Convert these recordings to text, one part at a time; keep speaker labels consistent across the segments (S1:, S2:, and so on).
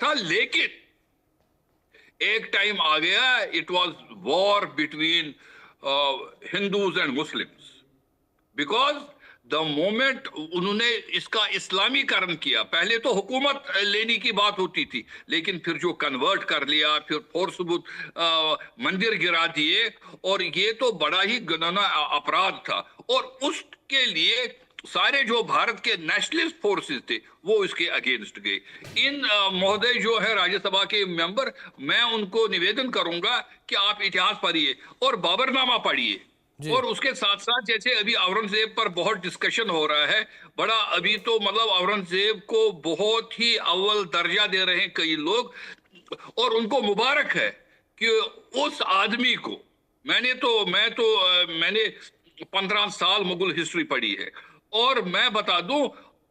S1: था, लेकिन एक टाइम आ गया, it was war between Hindus and Muslims, because the moment उन्होंने इसका इस्लामीकरण किया, पहले तो हुकूमत लेने की बात होती थी, लेकिन फिर जो कन्वर्ट कर लिया, फिर फोर्सबुल मंदिर गिरा दिए, और ये तो बड़ा ही घिनौना अपराध था। और उसके लिए सारे जो भारत के नेशनलिस्ट फोर्सेस थे वो इसके अगेंस्ट गए। इन महोदय जो है राज्यसभा के मेंबर, मैं उनको निवेदन करूंगा कि आप इतिहास पढ़िए और बाबरनामा पढ़िए,
S2: जी
S1: और उसके साथ साथ जैसे अभी औरंगजेब पर बहुत डिस्कशन हो रहा है, बड़ा अभी तो मतलब औरंगजेब को बहुत ही अव्वल दर्जा दे रहे हैं कई लोग, और उनको मुबारक है कि उस आदमी को, मैंने 15 साल मुगल हिस्ट्री पढ़ी है, और मैं बता दूं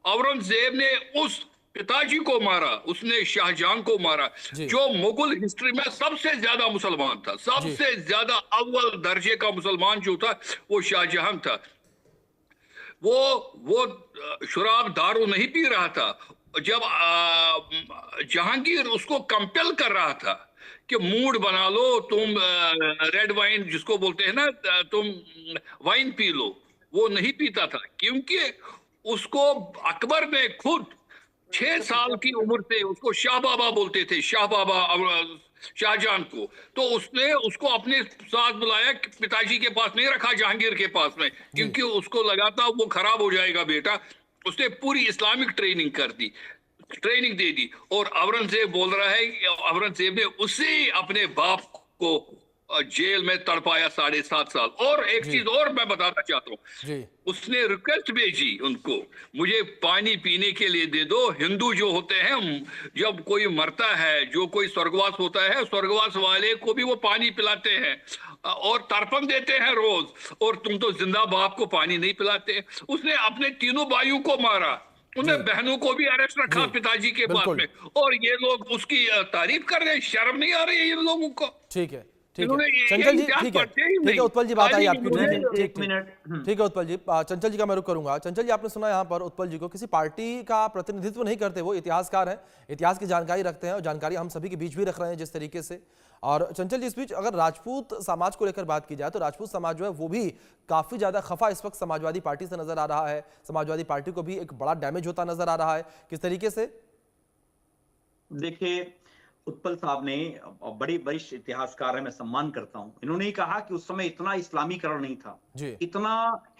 S1: औरंगजेब ने उस पिताजी को मारा, उसने शाहजहां को मारा,
S2: जी
S1: जो मुगल हिस्ट्री में सबसे ज्यादा मुसलमान था,
S2: जी
S1: सबसे ज्यादा अव्वल दर्जे का मुसलमान जो था वो शाहजहां था। वो शराब दारू नहीं पी रहा था। जब जहांगीर उसको कंपेल कर रहा था कि मूड बना लो, तुम रेड वाइन जिसको बोलते हैं ना, तुम वाइन पी लो, वो नहीं पीता था, क्योंकि उसको अकबर ने खुद 6 साल की उम्र से उसको शाह बाबा बोलते थे, शाह बाबा शाहजहां को। तो उसने उसको अपने साथ बुलाया, पिताजी के पास नहीं रखा, जहांगीर के पास में,
S2: जी
S1: क्योंकि उसको लगा था वो खराब हो जाएगा बेटा। उसने पूरी इस्लामिक ट्रेनिंग कर दी, ट्रेनिंग दे दी, और औरंगजेब बोल रहा है कि औरंगजेब ने उसी अपने बाप को जेल में तड़पाया 7.5 साल। और एक
S2: जी
S1: चीज और मैं बताना चाहता हूँ,
S2: जी
S1: उसने रिक्वेस्ट भेजी उनको, मुझे पानी पीने के लिए दे दो। हिंदू जो होते हैं, जब कोई मरता है, जो कोई स्वर्गवास होता है, स्वर्गवास वाले को भी वो पानी पिलाते हैं और तर्पण देते हैं रोज, और तुम तो जिंदा बाप को पानी नहीं पिलाते। उसने अपने तीनों भाइयों को मारा,
S2: जी
S1: उन्हें बहनों को भी अरेस्ट रखा
S2: जी
S1: पिताजी के पास
S2: बिल्कुल
S1: में, और ये लोग उसकी तारीफ कर रहे हैं। शर्म नहीं आ रही है इन लोगों को?
S2: ठीक है ठीक है
S1: इन्होंने ये
S2: चंचल जी
S1: इतिहास
S2: ठीक है
S1: पढ़ते ही
S2: ठीक है
S1: नहीं,
S2: उत्पल जी बात आई
S1: खाली
S2: आपकी ठीक
S1: इन्होंने
S2: है ठीक
S3: एक
S2: ठीक
S3: मिनट।
S2: ठीक है उत्पल जी चंचल जी का मैं रुख करूंगा। चंचल जी आपने सुना यहाँ पर उत्पल जी को, किसी पार्टी का प्रतिनिधित्व नहीं करते, वो इतिहासकार हैं, इतिहास की जानकारी रखते हैं और जानकारी हम सभी के बीच भी रख रहे हैं जिस तरीके से। और चंचल जी इस बीच अगर राजपूत समाज को लेकर बात की जाए तो राजपूत समाज जो है वो भी काफी ज्यादा खफा इस वक्त समाजवादी पार्टी से नजर आ रहा है, समाजवादी पार्टी को भी एक बड़ा डैमेज होता नजर आ रहा है, किस तरीके से?
S3: देखिए, उत्पल साहब ने, बड़ी वरिष्ठ इतिहासकार है, मैं सम्मान करता हूं, इन्होंने ही कहा कि उस समय इतना इस्लामीकरण नहीं था,
S2: जी
S3: इतना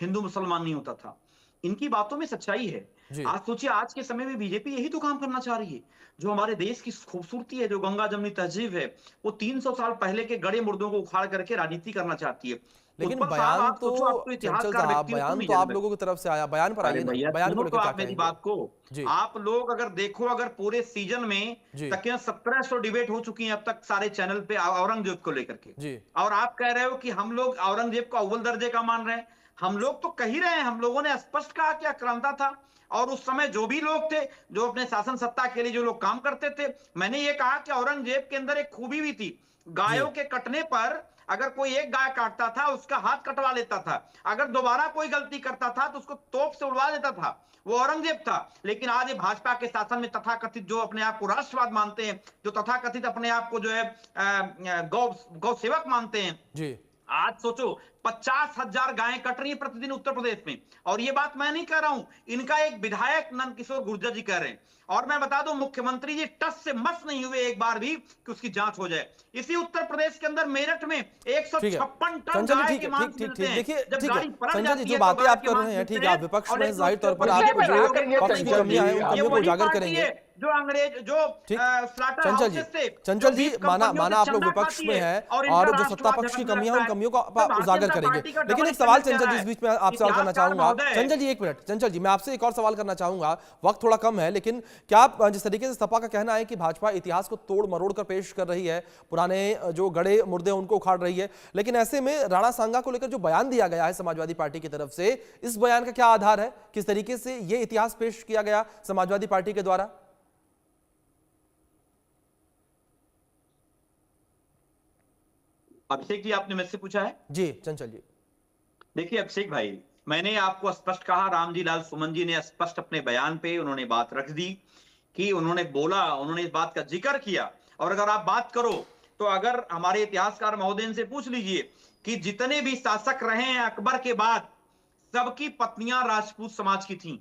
S3: हिंदू मुसलमान नहीं होता था। इनकी बातों में सच्चाई है।
S2: जी
S3: आज सोचिए, आज के समय में बीजेपी यही तो काम करना चाह रही है। जो हमारे देश की खूबसूरती है, जो गंगा जमनी तहजीब है, वो 300 साल पहले के गड़े मुर्दों को उखाड़ करके राजनीति करना चाहती है।
S2: लेकिन
S3: उत्पल साहब,
S2: बयान
S3: आप
S2: तो,
S3: सोचो, आप तो
S2: चंचल
S3: इतिहासकार
S2: साहब
S3: व्यक्ति हो, क्यों
S2: बयान
S3: नहीं
S2: तो
S3: जाने
S2: आप
S3: लगे?
S2: लोगों की तरफ से आया, बयान पर
S3: अरे
S2: आइए ना,
S3: भैया,
S2: बयान को
S3: सुनो तो
S2: लेकर क्या
S3: आप मेरी
S2: कहेंगे?
S3: बात को।
S2: जी
S3: आप लोग अगर देखो, अगर पूरे सीजन में
S2: जी
S3: तकरीबन 1700 डिबेट हो चुकी हैं अब तक सारे चैनल पे औरंगजेब को लेकर के,
S2: जी
S3: और आप कह रहे हो कि हम लोग औरंगजेब को अव्वल दर्जे का मान रहे हैं। हम लोग तो कह ही रहे हैं, हम लोगों ने स्पष्ट कहा कि आक्रांता था, और उस समय जो भी लोग थे, जो अपने शासन सत्ता के लिए जो लोग काम करते थे, मैंने ये कहा कि औरंगजेब के अंदर एक खूबी भी थी।
S2: जी
S3: गायों के कटने पर अगर कोई एक गाय काटता था, उसका हाथ कटवा लेता था। अगर दोबारा कोई गलती करता था तो उसको तोप से उड़वा देता था। वो औरंगजेब था। लेकिन आज ये भाजपा के शासन में तथाकथित जो अपने आप को राष्ट्रवाद मानते हैं, जो तथाकथित अपने आप को जो है गौ सेवक मानते हैं,
S2: जी
S3: आज सोचो 50,000 गायें कट रही है प्रतिदिन उत्तर प्रदेश में। और ये बात मैं नहीं कह रहा हूं, इनका एक विधायक नंद किशोर गुर्जर जी कह रहे हैं। और मैं बता दूं, मुख्यमंत्री जी टस से मस नहीं हुए एक बार भी कि उसकी जांच हो जाए। इसी उत्तर प्रदेश के अंदर मेरठ में
S2: ठीक है
S3: 156 टन
S2: चंचल जी
S3: गाय
S2: ठीक
S3: के
S2: है
S3: मांस मिलते हैं।
S2: देखिए
S3: जब
S2: ठीक है
S3: गाड़ी पलट
S2: संजय जी,
S3: जाती
S2: जो
S3: है तो
S2: बातें
S3: गाय
S2: आप
S3: के
S2: कर
S3: मांस
S2: रहे हैं ठीक
S3: मिलते
S2: है, आप
S3: हैं।
S2: विपक्ष
S3: और
S2: में
S3: एक
S2: हैं, जाहिर
S3: उसके
S2: तौर पर
S3: ऊपर
S2: आप
S3: बीजेपी
S2: जो
S3: लोग एक
S2: पक्ष
S3: नहीं
S2: की
S3: बोलती।
S2: कमियां हैं उन
S3: ये
S2: कमियों को
S3: वही
S2: उजागर
S3: पार्टी
S2: करेंगे।
S3: है जो अंग्रेज, जो
S2: ठीक
S3: स्लॉटर
S2: चंचल जी,
S3: हाउसेस से, जो
S2: चंचल जी
S3: बीफ
S2: माना
S3: कंपनियों से
S2: माना आप लोग
S3: चंदा
S2: विपक्ष
S3: खाती
S2: में
S3: है,
S2: हैं
S3: और इनका
S2: और जो सत्ता
S3: राष्ट्रवाद
S2: पक्ष की
S3: झटकने
S2: कमियां
S3: लगता
S2: उन
S3: है।
S2: कमियों को
S3: तो
S2: आप
S3: भारतीय
S2: उजागर
S3: जनता
S2: करेंगे।
S3: पार्टी का
S2: लेकिन
S3: डबल
S2: एक सवाल
S3: स्टैंडर्ड चल
S2: चंचल
S3: रहा
S2: जी, इस
S3: है।
S2: बीच में आप सवाल करना
S3: इतिहासकार
S2: चाहूंगा।
S3: महोदय,
S2: चंचल जी एक मिनट, चंचल जी मैं आपसे एक और सवाल करना चाहूंगा, वक्त थोड़ा कम है, लेकिन क्या आप जिस तरीके से सपा का कहना है कि भाजपा इतिहास को तोड़ मरोड़ कर पेश कर रही है, पुराने जो गड़े मुर्दे उनको उखाड़ रही है, लेकिन ऐसे में राणा सांगा को लेकर जो बयान दिया गया है समाजवादी पार्टी की तरफ से, इस बयान का क्या आधार है? किस तरीके से यह इतिहास पेश किया गया समाजवादी पार्टी के द्वारा?
S3: अभिषेक जी, आपने मुझसे पूछा है।
S2: जी चंचल जी।
S3: देखिए अभिषेक भाई, मैंने आपको स्पष्ट कहा, रामजी लाल सुमन जी ने स्पष्ट अपने बयान पे उन्होंने बात रख दी कि उन्होंने बोला, उन्होंने इस बात का जिक्र किया। और अगर आप बात करो तो अगर हमारे इतिहासकार महोदय से पूछ लीजिए कि जितने भी शासक रहे हैं अकबर के बाद, सबकी पत्नियां राजपूत समाज की थीं।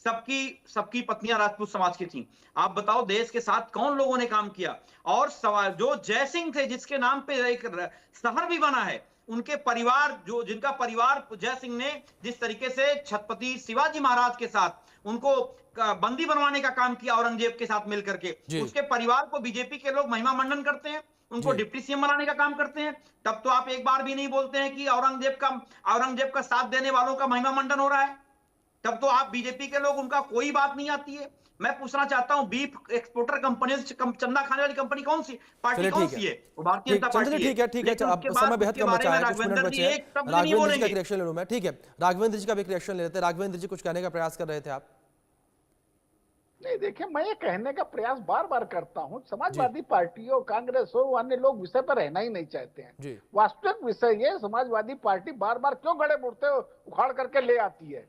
S3: सबकी पत्नियां राजपूत समाज की थीं। आप बताओ देश के साथ कौन लोगों ने काम किया? और जो जय सिंह थे, जिसके नाम पे एक शहर भी बना है, उनके परिवार, जिनका परिवार जय सिंह ने जिस तरीके से छत्रपति शिवाजी महाराज के साथ उनको बंदी बनवाने का काम किया औरंगजेब के साथ मिलकर के, उसके परिवार को बीजेपी के लोग महिमा मंडन करते हैं, उनको डिप्टी सीएम बनाने का काम करते हैं। तब तो आप एक बार भी नहीं बोलते हैं कि औरंगजेब का साथ देने वालों का महिमा मंडन हो रहा है। तब तो आप बीजेपी के लोग, उनका कोई बात नहीं आती है। मैं पूछना चाहता हूं, बीफ एक्सपोर्टर कंपनी से चंदा खाने वाली कंपनी कौन सी पार्टी, कौन सी है? वो भारतीय जनता पार्टी है।
S2: ठीक है अब समय बेहद कम बचा है, कुछ मिनट बचे हैं। राघवेंद्र जी का रिएक्शन ले लूं मैं, ठीक है? राघवेंद्र जी का भी रिएक्शन ले लेते हैं। राघवेंद्र जी, कुछ कहने का प्रयास कर रहे थे आप?
S4: नहीं, देखिए, मैं ये कहने का प्रयास बार बार करता हूं, समाजवादी पार्टी हो, कांग्रेस हो, अन्य लोग विषय पर रहना ही नहीं चाहते हैं। वास्तविक विषय ये, समाजवादी पार्टी बार बार क्यों गड़े मुड़ते उखाड़ करके ले आती है?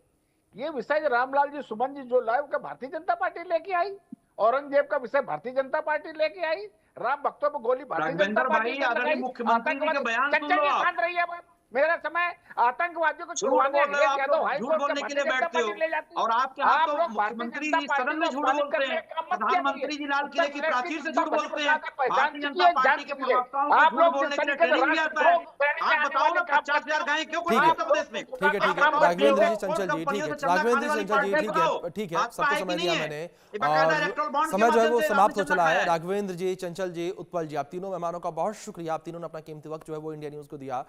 S4: ये विषय जो रामलाल जी, सुमन जी जो लाए, का भारतीय जनता पार्टी लेके आई। औरंगजेब का विषय भारतीय जनता पार्टी लेके आई। राम भक्तों पर गोली भारतीय जनता पार्टी ने
S3: मुख्यमंत्री जी के बयान सुन लो आप।
S4: रही है बात। मेरा समय आतंकवादियों को छुड़वाने
S3: झूठ बोलने के लिए बैठते हो, और आपके हाथ तो मुख्यमंत्री जी सदन में झूठ बोलते हैं, प्रधानमंत्री जी लाल किले की प्राचीर से झूठ बोलते हैं, भारतीय जनता पार्टी के प्रवक्ताओं को झूठ बोलने के लिए ट्रेनिंग भी आता है। आप बताओ ना, 50,000 गायें क्यों कटी उत्तर प्रदेश में?
S2: ठीक है राघवेंद्र जी चंचल जी, ठीक है राघवेंद्र जी चंचल जी, ठीक है सबको समय दिया मैंने और समय जो है वो समाप्त हो चला है। राघवेंद्र जी, चंचल जी, उत्पल जी, आप तीनों मेहमानों का बहुत शुक्रिया। आप तीनों ने अपना कीमती वक्त जो है वो इंडिया न्यूज को दिया।